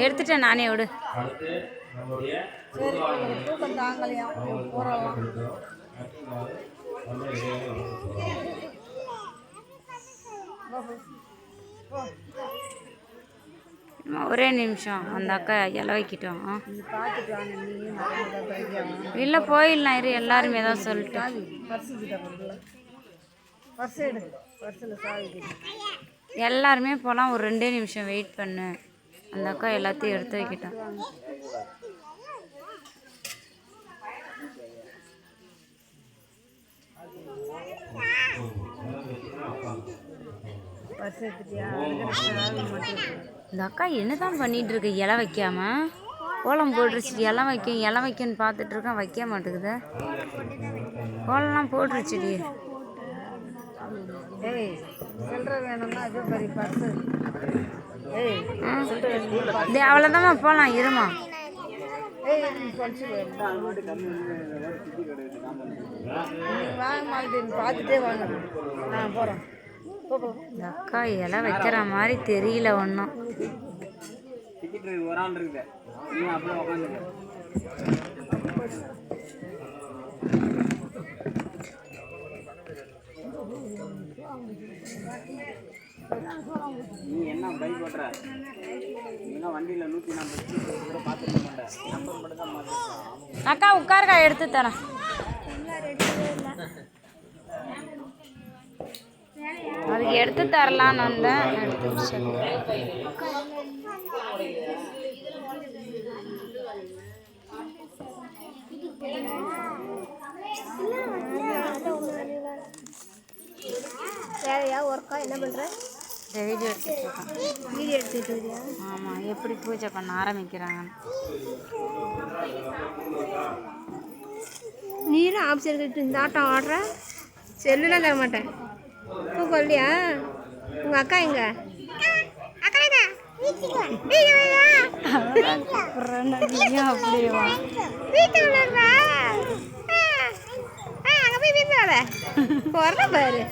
எடுத்துட்டேன் நானே விடு. தூக்கம் தாங்கலையா போறலாம். ஒரே நிமிஷம் அந்த அக்கா இலை வைக்கிட்டோம். இல்லை போயிடலாம் இரு, எல்லாருமே தான் சொல்லிட்டு. எல்லாருமே போகலாம், ஒரு 2 நிமிஷம் வெயிட் பண்ணு. அந்த அக்கா எல்லாத்தையும் எடுத்து வைக்கிட்டோம். இந்த அக்கா என்னதான் பண்ணிட்டு இருக்கு? இலை வைக்காம கோலம் போட்டுருச்சு. இலை வைக்கன்னு பார்த்துட்டு இருக்கேன், வைக்க மாட்டேங்குது. கோலம்லாம் போட்டுருச்சுடி. அவ்வளோதாம்மா, போகலாம் இருமா. பார்த்துட்டே வாங்க, நான் போகிறேன். இந்த அக்கா இலை வைக்கிற மாதிரி தெரியல ஒன்றும். நீ என்ன பைக் ஓட்டுற? வண்டியில் 140 பார்த்துக்க மாட்டேன். நம்பர் மட்டும் தான் மாற்றிருக்கேன். அக்கா உட்காருக்கா, எடுத்து தரேன். அதுக்கு எடுத்து தரலான்னு வந்தேன், எடுத்து. வேலையா ஒர்க்கா என்ன பண்ணுற? வீடியோ எடுத்துகிட்ருக்கேன். வீடியோ எடுத்துகிட்டு இருக்கியா? ஆமாம், எப்படி பூஜை பண்ண ஆரம்பிக்கிறாங்க. நீரும் ஆப்ஷன் எடுத்துட்டு இந்த ஆட்டம் ஆடுற. செல்லுலாம் தர மாட்டேன். தூக்கம் இல்லையா? உங்கள் அக்கா எங்க? போற பாரு.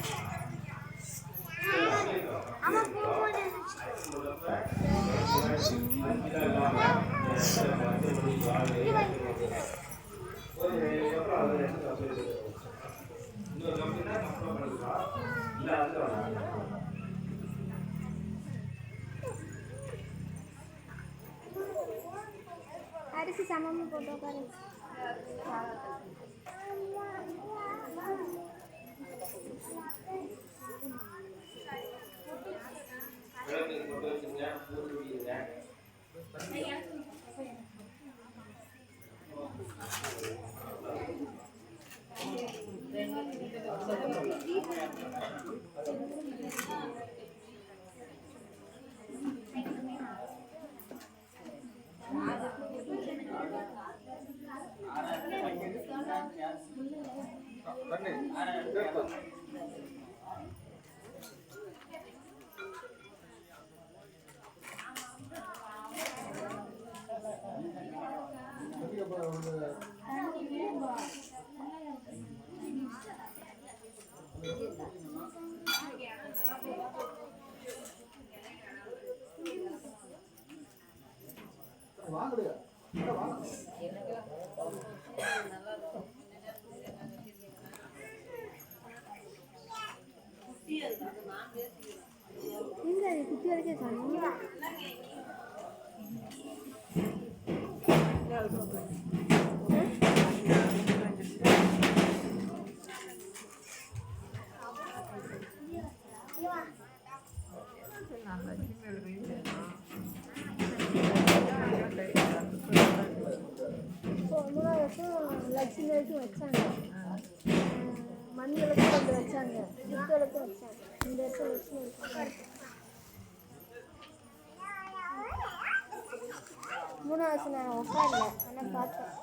அரிசி சமமாக போட்டு உட்காரு. குத்தி வரைக்கும் காணும். லட்சுமி வரைக்கும் வச்சாங்க, மண்ணிலுக்கு வந்து வச்சாங்க, புத்தலுக்கு வச்சாங்க. இந்த இடத்துல லட்சுமி இருக்காங்க. 3வது நான் உட்காரல, ஆனால் பார்த்தேன்.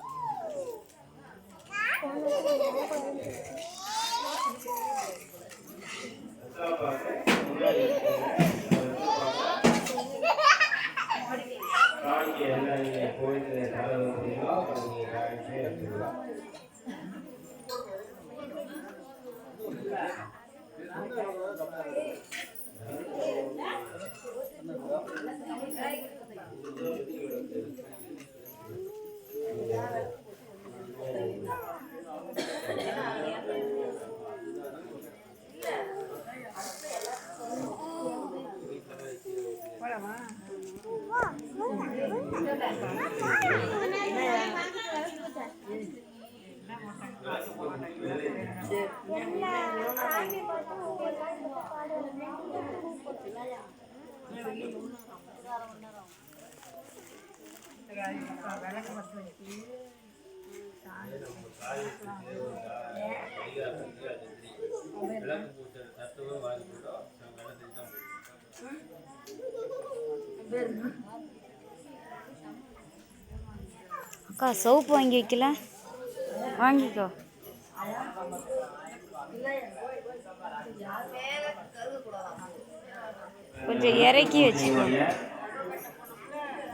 அக்கா சோப்பு வாங்கி வைக்கல, வாங்கிக்கோ. கொஞ்சம் இறக்கி வச்சுக்கோ.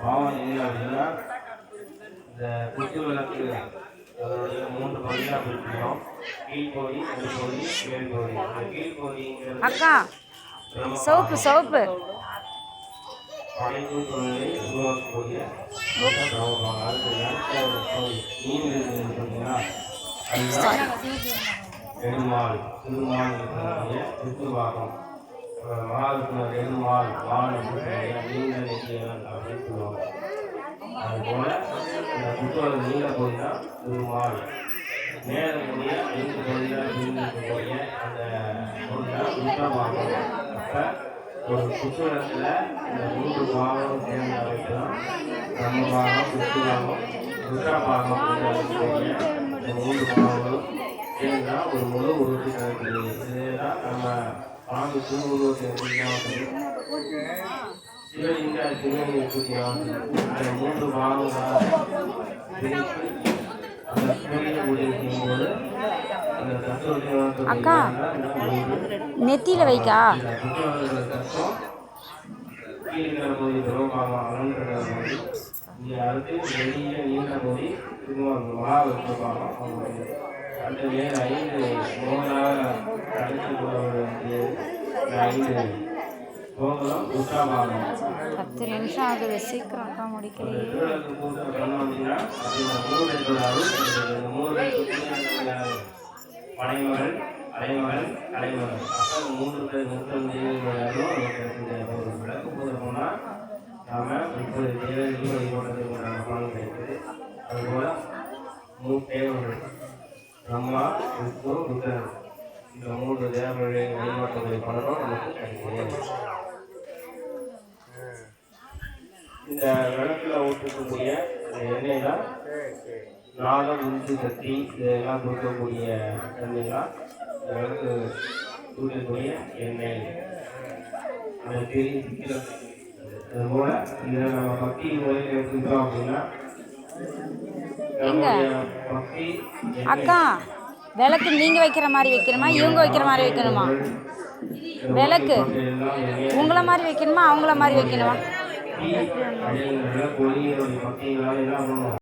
பாவம் என்ன அப்படின்னா, இந்த குத்து விளக்கு அதனுடைய 3 பகுதியாக பிரிக்கிறோம். கீழ்பகுதி, நடுப்பகுதி, மேல்பகுதி. அந்த கீழ்பகுதிங்கிறது அக்கா சோப்பு சோப்பு படைப்பு தொழிலை உருவாக்கக்கூடிய அடுத்த மீன் இருக்குது பார்த்தீங்கன்னா, அதுதான் நெடுமால் திருமால் இருக்கக்கூடிய திருத்துவாகம். மகாவிஷ்ணு நெடுமால் மால் அப்படின்னு நீண்ட நெற்றியவன் அப்படின்னு சொல்லுவாங்க. அதுபோல இந்த புத்தோட நீண்ட பகுதி தான் திருமால். மேலக்கூடிய 5 பகுதியாக இருக்கக்கூடிய அந்த பொருள் தான் உத்தரமாகும். அப்போ ஒரு புத்தகத்தில் இந்த 3 பாகம் சேர்ந்த வைக்கலாம். நம்ம பாகம், புத்தகம், ருத்ரபாகம் அப்படின்னு இந்த 3 பாகங்களும் சேர்ந்தா ஒரு முழு உருவத்தை கிடைக்குது. இதுதான் நம்ம பாம்பு சிறு உருவத்தை சிவலிங்க சிவலிங்க இந்த 3 பாகங்களாக பிரித்து அந்த சூரிய பூஜை செய்யும்போது அந்த தத்துவத்தை அக்கா நெத்தியில் வைக்கா. கீழே போய் துரோபாகம் அலங்கிறது இங்கே அடுத்து வெளியே நீண்ட போய் திரும்ப மகாவிஷ்ணு பாகம். அடுத்த வேறு 5 மோகனாக அடைச்சி போடக்கூடிய 5 மோகனம் உற்சாபாகம். 10 நிமிஷம் ஆகுது, சீக்கிரம் அக்கா முடிக்கலையே. திருவிழாக்கு கூட்டம் பண்ணோம் அப்படின்னா அப்படின்னா 3 இருக்கிறாரு. இந்த 3 படைமகள், அலைமகள், கலைமகள். அப்போ 3 பேர் 35 விளக்கு போது போனால் நாம் 30 தேவைக்கு வழிபாடு பலன் கிடைக்குது. அதுபோல் 3 தேவர்கள் பிரம்மா, விஷ்ணு, ருத்ரன். இந்த 3 தேவர்களை வழிபாட்டுடைய பலனும் நமக்கு கிடைக்குது. இந்த விளக்கில் ஊற்றக்கூடிய எண்ணெய் தான் நாகம், உந்து, சக்தி இதெல்லாம் கொடுக்கக்கூடிய எண்ணெய் தான் இந்த விளக்கு ஊற்றக்கூடிய எண்ணெய். அந்த பெரிய சிக்கிரம். அதுபோல் இதை நம்ம பக்தி முறையில் எடுத்துக்கிட்டோம் அப்படின்னா நம்முடைய பக்தி அக்கா விளக்கு நீங்க வைக்கிற மாதிரி வைக்கணுமா, இவங்க வைக்கிற மாதிரி வைக்கணுமா? விளக்கு உங்களை மாதிரி வைக்கணுமா, அவங்கள மாதிரி வைக்கணுமா? பக்தியினால என்ன பண்ணுவோம்?